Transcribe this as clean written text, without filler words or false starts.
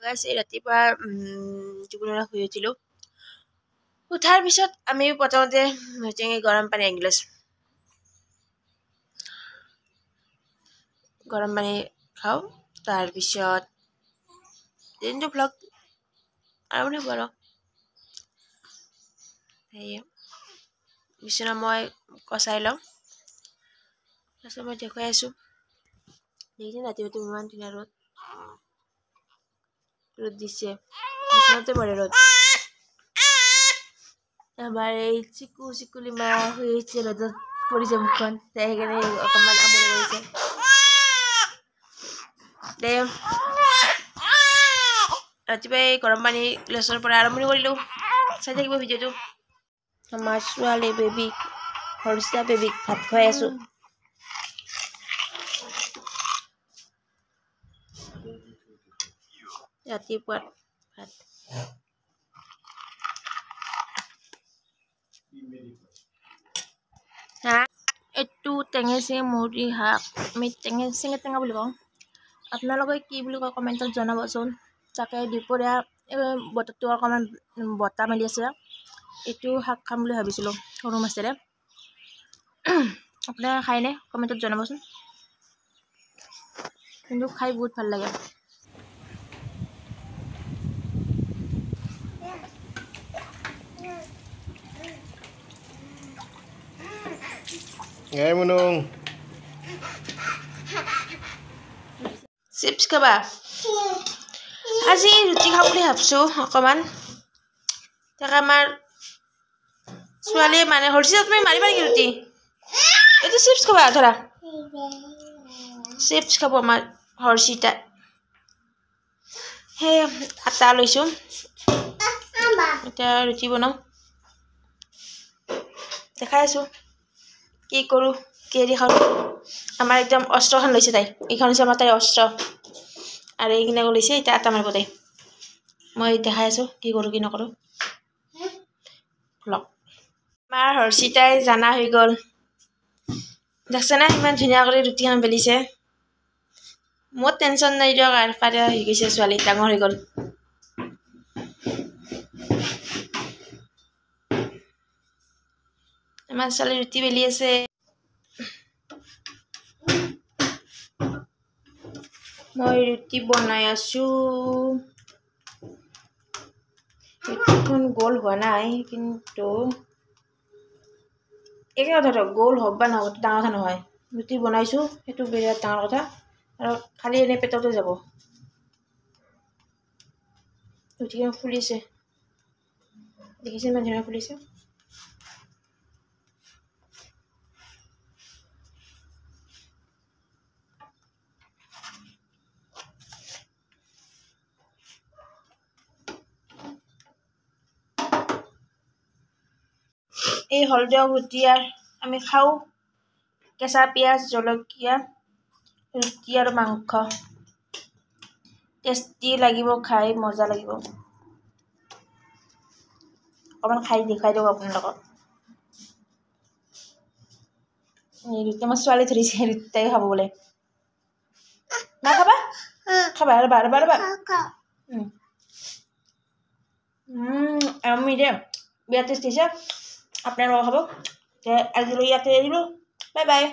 আছে ৰাতিপুৱা টোপনিৰে শুই উঠিলো উঠাৰ পিছত আমি প্ৰথমতে গৰম পানী এগিলাচ গৰম পানী খাওঁ তাৰপিছত দিনটো ব্লগ আৰম্ভ হ'ব আৰু সেয়ে বিচনা মই কচাই লওঁ তাৰপিছত মই দেখুৱাই আছোঁ দেখিছে ৰাতিপুৱাটো ইমান ধুনীয়া ৰ'দ দিছে বিচনাতে পৰে ৰ'দ আমাৰ এই চিকুলি মা শুই আহিছে ৰ'দত পৰিছে মুখখন সেইকাৰণে অকণমান আমনি লাগিছে ৰাতিপুৱাই গৰম পানী গিলাচৰ পৰা আৰম্ভণি কৰিলোঁ চাই থাকিব ভিডিঅ'টো আমাৰ ছোৱালী বেবীক হৰ্ষিতা বেবীক ভাত খুৱাই আছোঁ ৰাতিপুৱা ভাত এইটো টেঙেচি মুড়ি শাক আমি টেঙা বুলি কওঁ আপোনালোকে কি বুলি কয় কমেণ্টত জনাবচোন তাকে দুপৰীয়া বতৰটো অকণমান বতাহ মাৰি আছে এইটো শাক খাম বুলি ভাবিছিলোঁ সৰু মাছেৰে আপোনালোকে খায়নে কমেণ্টত জনাবচোন কিন্তু খাই বহুত ভাল লাগে Munung চিপছ খাবা আজি ৰুটি খাম বুলি ভাবছোঁ অকণমান তাকে আমাৰ ছোৱালীয়ে মানে হৰ্ষিতা তুমি মাৰিবা নেকি ৰুটি এইটো চিপছ খাবা ধৰা চিপছ খাব আমাৰ হৰ্ষিতা সেই আটা লৈছোঁ এতিয়া ৰুটি বনাওঁ দেখাই আছোঁ কি কৰোঁ কিহেদি খাওঁ আমাৰ একদম অস্ত্ৰখন লৈছে তাই এইখন হৈছে আমাৰ তাইৰ অস্ত্ৰ আৰু এইখিনি লৈছে এতিয়া আটা মাৰিব তাই মই দেখাই আছোঁ কি কৰোঁ কি নকৰোঁ ব্লগ আমাৰ হৰ্ষিতাই জানা হৈ গ'ল দেখছেনে ইমান ধুনীয়া কৰি ৰুটিখন বেলিছে মোৰ টেনশ্যন নাই দিয়ক আৰু পাৰে হৈ গৈছে ছোৱালী ডাঙৰ হৈ গ'ল আমাৰ ছোৱালী ৰুটি বেলি আছে মই ৰুটি বনাই আছোঁ ৰুটিখন গোল হোৱা নাই কিন্তু একে কথাটো গোল হওক বা নহওক ডাঙৰ কথা নহয় ৰুটি বনাইছোঁ সেইটো বিৰাট ডাঙৰ কথা আৰু খালি এনেই পেটতে যাব ৰুটিখন ফুলিছে দেখিছে ইমান ধুনীয়া ফুলিছে এই হলদিয়া ৰুটি আমি খাওঁ কেঁচা পিঁয়াজ জলকীয়া ৰুটি আৰু মাংস টেষ্টি লাগিব খাই মজা লাগিব অকণমান খাই দেখুৱাই দিওঁ আপোনালোকক এই ৰুটি আমাৰ ছোৱালী ধৰিছে ৰুটি তাইও খাব বোলে নাখাবা খাবা ৰবা আমি দে বিৰাট টেষ্টি হৈছে আপোনালোকে খাব আজিলৈ ইয়াতে এৰিলোঁ বাই বাই